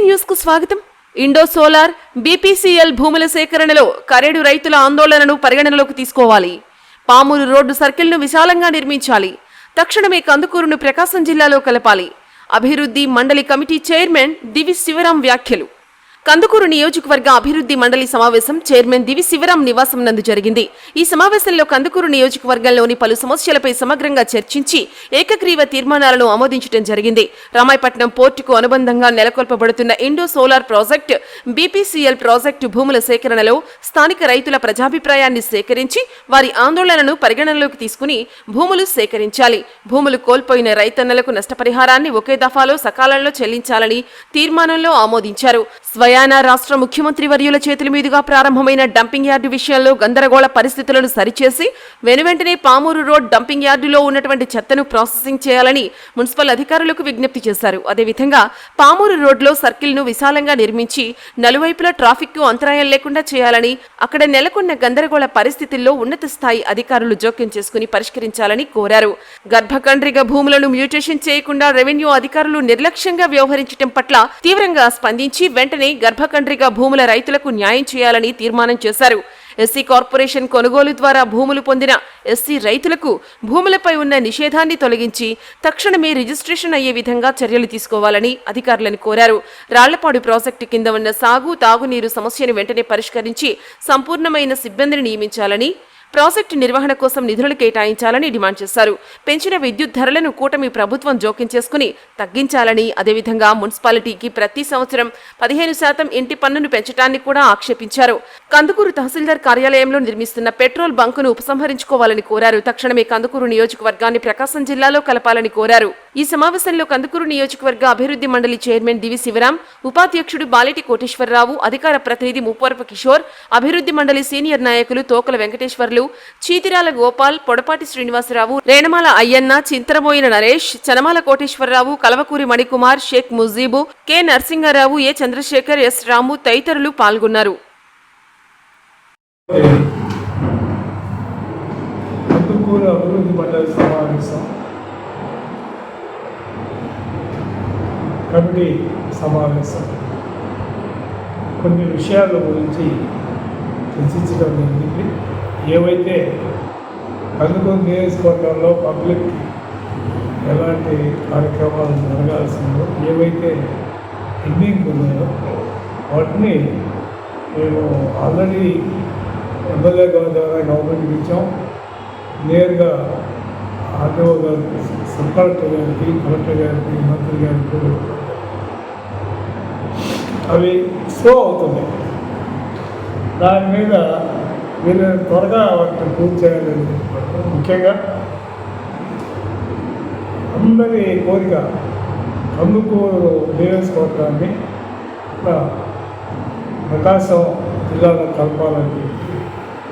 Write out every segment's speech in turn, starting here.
News కు స్వాగతం. Indo solar BPCL భూముల సేకరణలో కరేడు రైతుల ఆందోళనను పరిగణనలోకి తీసుకోవాలి. పామూరు రోడ్డు సర్కిల్ను విశాలంగా నిర్మించాలి. తక్షణమే కందుకూరును ప్రకాశం జిల్లాలో కలపాలి. అభివృద్ధి మండలి కమిటీ చైర్మన్ దివి శివరాం వ్యాఖ్యలు. కందుకూరు నియోజకవర్గ అభివృద్ధి మండలి సమావేశం చైర్మన్ దివి శివరాం నివాసం నందు జరిగింది. ఈ సమావేశంలో కందుకూరు నియోజకవర్గంలోని పలు సమస్యలపై సమగ్రంగా చర్చించి ఏకగ్రీవ తీర్మానాలను ఆమోదించడం జరిగింది. రామాయపట్నం పోర్టుకు అనుబంధంగా నెలకొల్పబడుతున్న Indo solar project, BPCL project భూముల సేకరణలో స్థానిక రైతుల ప్రజాభిప్రాయాన్ని సేకరించి వారి ఆందోళనను పరిగణనలోకి తీసుకుని భూములు సేకరించాలి. భూములు కోల్పోయిన రైతన్నలకు నష్టపరిహారాన్ని ఒకే దఫాలో సకాలంలో చెల్లించాలని తీర్మానంలో ఆమోదించారు. స్వయానా రాష్ట్ర ముఖ్యమంత్రి వర్యుల చేతుల మీదుగా ప్రారంభమైన డంపింగ్ యార్డు విషయంలో గందరగోళ పరిస్థితులను సరిచేసి వెనువెంటనే పామూరు రోడ్ డంపింగ్ యార్డులో ఉన్నటువంటి చెత్తను ప్రాసెసింగ్ చేయాలని మున్సిపల్ అధికారులకు విజ్ఞప్తి చేశారు. అదేవిధంగా పామూరు రోడ్లో సర్కిల్ను విశాలంగా నిర్మించి నలువైపులా ట్రాఫిక్ కు అంతరాయం లేకుండా చేయాలని, అక్కడ నెలకొన్న గందరగోళ పరిస్థితుల్లో ఉన్నత స్థాయి అధికారులు జోక్యం చేసుకుని పరిష్కరించాలని కోరారు. గర్భకండ్రిగ భూములను మ్యూటేషన్ చేయకుండా రెవెన్యూ అధికారులు నిర్లక్ష్యంగా వ్యవహరించడం పట్ల తీవ్రంగా స్పందించి వెంటనే గర్భకండ్రిగ భూముల రైతులకు న్యాయం చేయాలని తీర్మానం చేశారు. ఎస్సీ కార్పొరేషన్ కొనుగోలు ద్వారా భూములు పొందిన ఎస్సీ రైతులకు భూములపై ఉన్న నిషేధాన్ని తొలగించి తక్షణమే రిజిస్ట్రేషన్ అయ్యే విధంగా చర్యలు తీసుకోవాలని అధికారులను కోరారు. రాళ్లపాడు ప్రాజెక్టు కింద ఉన్న సాగు, తాగునీరు సమస్యను వెంటనే పరిష్కరించి సంపూర్ణమైన సిబ్బందిని నియమించాలని, ప్రాజెక్టు నిర్వహణ కోసం నిధులు కేటాయించాలని డిమాండ్ చేశారు. పెంచిన విద్యుత్ ధరలను కూటమి ప్రభుత్వం జోక్యం చేసుకుని తగ్గించాలని, అదేవిధంగా మున్సిపాలిటీకి ప్రతి సంవత్సరం 15% ఇంటి పన్నును పెంచడాన్ని కూడా ఆక్షేపించారు. కందుకూరు తహసీల్దార్ కార్యాలయంలో నిర్మిస్తున్న పెట్రోల్ బంకును ఉపసంహరించుకోవాలని కోరారు. తక్షణమే కందుకూరు నియోజకవర్గాన్ని ప్రకాశం జిల్లాలో కలపాలని కోరారు. ఈ సమావేశంలో కందుకూరు నియోజకవర్గ అభివృద్ధి మండలి చైర్మన్ దివి శివరాం, ఉపాధ్యక్షుడు బాలెటి కోటేశ్వరరావు, అధికార ప్రతినిధి ముప్పవరపు కిషోర్, అభివృద్ధి మండలి సీనియర్ నాయకులు తోకల వెంకటేశ్వర్లు, చీతిరాల గోపాల్, పొడపాటి శ్రీనివాసరావు, రేణమాల అయ్యన్న, చింతరమోయిన నరేష్, చనమాల కోటేశ్వరరావు, కలవకూరి మణికుమార్, షేక్ ముజీబు, కె నరసింహారావు, ఏ చంద్రశేఖర్, ఎస్ రాము తదితరులు పాల్గొన్నారు. కమిటీ సమావేశం కొన్ని విషయాల గురించి చర్చించడం జరిగింది. ఏవైతే కందుకూరు నియోజకవర్గంలో పబ్లిక్ ఎలాంటి కార్యక్రమాలు జరగాల్సిందో, ఏవైతే పెండింగ్ ఉన్నాయో వాటిని మేము ఆల్రెడీ ఎమ్మెల్యే గారి ద్వారా గవర్నమెంట్కి ఇచ్చాం. నేరుగా ఆర్డీఓ గారికి, సబ్ కలెక్టర్ గారికి, కలెక్టర్ గారికి, మంత్రి గారికి కూడా అవి స్లో అవుతున్నాయి. దాని మీద మీరు త్వరగా వాటిని పూర్తి చేయాలని ముఖ్యంగా అందరి కోరిక కందుకూరు నియోజకవర్గాన్ని ప్రకాశం జిల్లాలో కలపాలని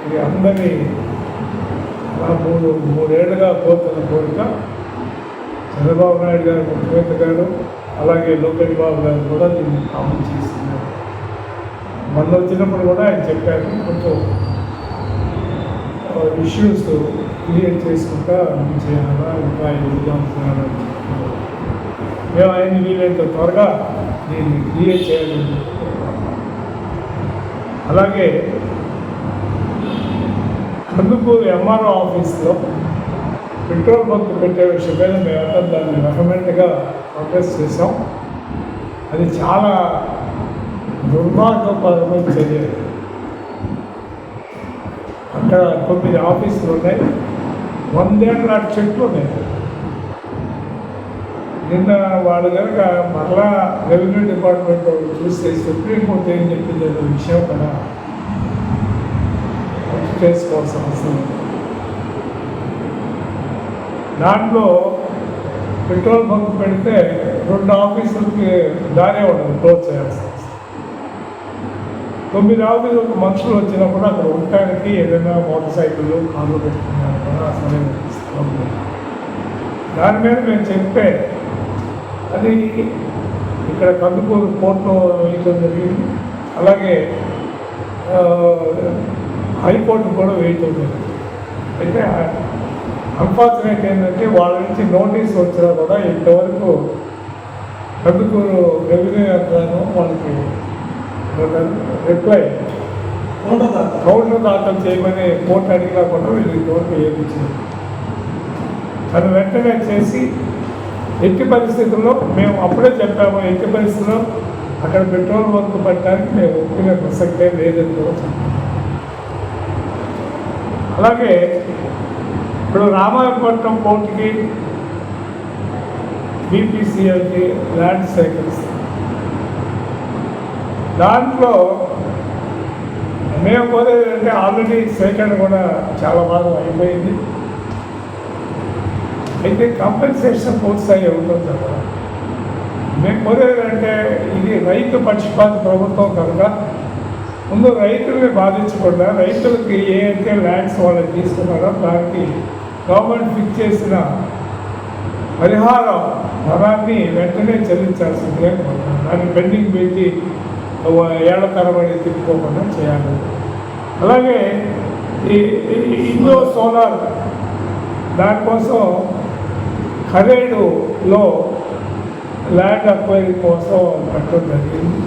ఇది అందరి మూడేళ్లుగా కోరుతున్న కోరిక. చంద్రబాబు నాయుడు గారు, ముఖ్యమంత్రి గారు, అలాగే లోకేష్ బాబు గారు కూడా దీన్ని అమలు చేస్తున్నారు. మొన్న వచ్చినప్పుడు కూడా ఆయన చెప్పారు, కొంచెం ఇష్యూస్ క్లియర్ చేసుకుంటా చేయాలా, ఇంకా ఎగ్జామ్స్ చేయాలని చెప్తున్నారు. మేము ఆయన వీలైనంత త్వరగా దీన్ని క్లియర్ చేయాలని. అలాగే కందుకూరు ఎంఆర్ఓ ఆఫీస్లో పెట్రోల్ బంక్ పెట్టే విషయం మీద మేమంతా దాన్ని రెకమెండ్గా ప్రొటెస్ట్ చేసాం. అది చాలా దుర్మార్గపరమైన చర్య. అక్కడ 9 ఆఫీసులు ఉన్నాయి, 100 ఏళ్ళ చెట్లు ఉన్నాయి. నిన్న వాళ్ళు కనుక మరలా రెవెన్యూ డిపార్ట్మెంట్ చూస్తే సుప్రీంకోర్టు ఏం చెప్పింది అనే విషయం కూడా చేసుకోవాల్సిన అవసరం ఉంది. దాంట్లో పెట్రోల్ బంక్ పెడితే 2 ఆఫీసులకి దారే ఉండదు, క్లోజ్ చేయాల్సి వస్తుంది. 9 ఆఫీసులకు మనుషులు వచ్చినప్పుడు అక్కడ ఉండటానికి ఏదైనా మోటార్ సైకిళ్ళు, కార్లు పెట్టుకున్నారు కూడా అసలే స్థలం. దాని మీద మేము చెప్తే అది ఇక్కడ కందుకూరు కోర్టులో వేయటం జరిగింది. అలాగే హైకోర్టు కూడా వేయటం జరిగింది. అయితే అన్ఫార్చునేట్ ఏంటంటే వాళ్ళ నుంచి నోటీస్ వచ్చినా కూడా ఇంతవరకు కందుకూరు రెవెన్యూ యంత్రాంగం వాళ్ళకి రిప్లై కౌంటర్ దాఖలు చేయమని కోర్టు అడిగినా కూడా వీళ్ళు ఇంతవరకు ఏమి చేయరు. తను వెంటనే చేసి ఎట్టి పరిస్థితుల్లో మేము అప్పుడే చెప్పాము, ఎట్టి పరిస్థితుల్లో అక్కడ పెట్రోల్ బంక్ పెట్టడానికి మేము ఒప్పుకునే ప్రసక్తే లేదని కూడా చెప్పాము. అలాగే ఇప్పుడు రామాయపట్నం పోర్టుకి బీపీసీఎల్కి ల్యాండ్ సేకరిస్తాం. దాంట్లో మేము కోరేదంటే ఆల్రెడీ సేకరణ కూడా చాలా బాగా అయిపోయింది. అయితే కంపెన్సేషన్ పూర్తి అయ్యి ఉంటుంది కదా. మేము కోరేదంటే ఇది రైతు పక్షపాత ప్రభుత్వం కనుక ముందు రైతుల్ని బాధించకుండా రైతులకి ఏ అయితే ల్యాండ్స్ వాళ్ళకి తీసుకున్నారో దానికి గవర్నమెంట్ ఫిక్స్ చేసిన పరిహారం ధనాన్ని వెంటనే చెల్లించాల్సిందిగా దాన్ని పెండింగ్ పెట్టి ఏళ్ల తరబడి తిప్పుకోకుండా చేయాలి. అలాగే ఈ ఇండో సోలార్ దానికోసం ఖరేడులో ల్యాండ్ అక్వైరీ కోసం పెట్టడం జరిగింది.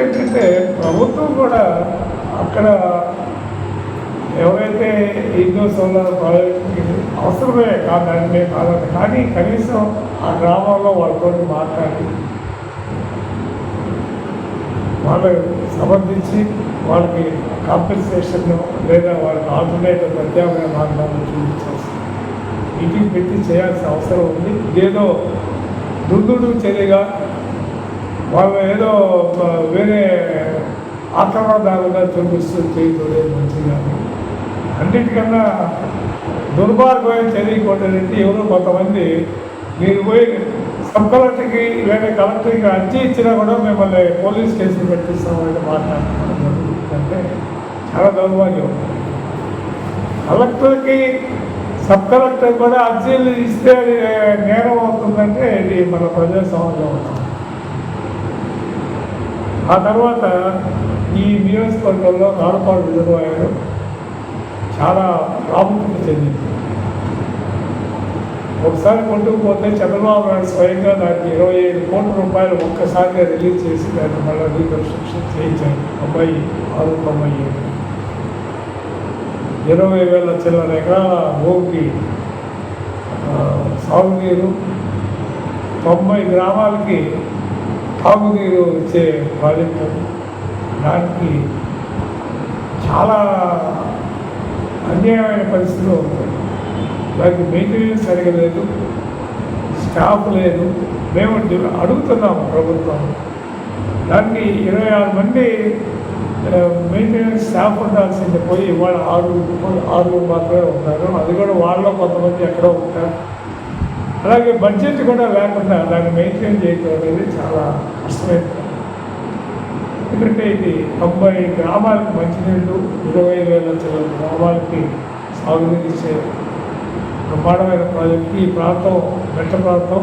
ఏంటంటే ప్రభుత్వం కూడా అక్కడ ఎవరైతే ఇండో సోలార్ ప్రాజెక్ట్కి అవసరమే కాదని కాదండి, కానీ కనీసం ఆ గ్రామాల్లో వాళ్ళతో మాట్లాడి వాళ్ళకి సంబంధించి వాళ్ళకి కాంపెన్సేషన్ లేదా వాళ్ళకి ఆల్టర్నేటివ్ ప్రత్యామ్నాయ మార్గాలను చూపించాల్సి మీటింగ్ పెట్టి చేయాల్సిన అవసరం ఉంది. ఇదేదో దుర్దుడు చర్యగా వాళ్ళు ఏదో వేరే ఆక్రమణదారులుగా చూపిస్తూ చేయలేదు మంచిగా. అన్నిటికన్నా దుర్మార్గమైన చర్య కొట్టేది ఎవరో కొంతమంది మీరు పోయి సబ్ కలెక్టర్కి లేదా కలెక్టర్కి అర్జీ ఇచ్చినా కూడా మిమ్మల్ని పోలీస్ కేసులు పెట్టిస్తామని మాట్లాడుతున్నాం. అంటే చాలా దౌర్భాగ్యం. కలెక్టర్కి సబ్ కలెక్టర్ కూడా అర్జీలు ఇస్తే అది నేరం అవుతుందంటే ఇది మన ప్రజాస్వామ్యం అవుతుంది. ఆ తర్వాత ఈ నియోజకవర్గంలో రాడపాడు రిజర్వాయర్ చాలా ప్రాముఖ్యత చెందింది. ఒకసారి కొట్టుకుపోతే చంద్రబాబు నాయుడు స్వయంగా దానికి 25 కోట్ల రూపాయలు ఒక్కసారిగా రిలీజ్ చేసి దాన్ని మళ్ళీ రీకన్స్ట్రక్షన్ చేయించారు. 96-97 20,000 చిల్లర ఎకరాల భూమికి సాగునీరు, 90 గ్రామాలకి తాగునీరు ఇచ్చే ప్రాజెక్టు. దానికి చాలా అన్యాయమైన పరిస్థితులు ఉంటాయి. దానికి మెయింటెనెన్స్ సరిగా లేదు, స్టాఫ్ లేదు. మేము అడుగుతున్నాము ప్రభుత్వం, దానికి 26 మంది మెయింటెనెన్స్ స్టాఫ్ ఉండాల్సింది పోయి ఇవాళ 6 మాత్రమే ఉంటారు. అది కూడా వాళ్ళలో కొంతమంది ఎక్కడో ఉంటారు. అలాగే బడ్జెట్ కూడా లేకుండా దాన్ని మెయింటైన్ చేయడం అనేది చాలా కష్టమైంది. ఎందుకంటే ఇది 90 గ్రామాలకి మంచినీళ్ళు, 25,000 చిల్లర గ్రామాలకి సాగునీరు ఇచ్చే బ్రహ్మాండమైన ప్రాజెక్టు. ఈ ప్రాంతం మెట్ట ప్రాంతం,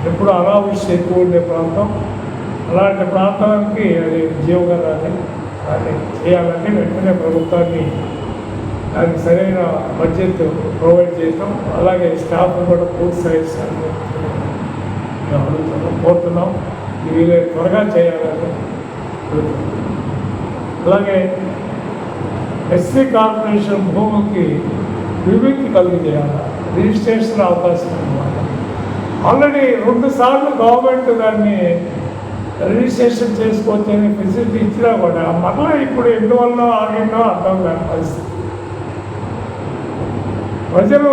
ఎప్పుడు అనావృష్టి ఎక్కువ ఉండే ప్రాంతం. అలాంటి ప్రాంతానికి అది జీవగదాన్ని దాన్ని చేయాలంటే వెంటనే ప్రభుత్వాన్ని దానికి సరైన బడ్జెట్ ప్రొవైడ్ చేయటం, అలాగే స్టాఫ్ కూడా పూర్తి స్థాయి మేము అడుగుతున్నాం, కోరుతున్నాం. వీళ్ళు త్వరగా చేయాలని. అలాగే ఎస్సీ కార్పొరేషన్ భూమికి విముక్తి కలిగి చేయాలి, రిజిస్ట్రేషన్ అవకాశం ఇవ్వాలి. ఆల్రెడీ 2 సార్లు గవర్నమెంట్ దాన్ని రిజిస్ట్రేషన్ చేసుకోవచ్చని ఫెసిలిటీ ఇచ్చినా కూడా మళ్ళీ ఇప్పుడు ఎందువల్ల ఆగిందో అర్థం కాని పరిస్థితి. ప్రజలు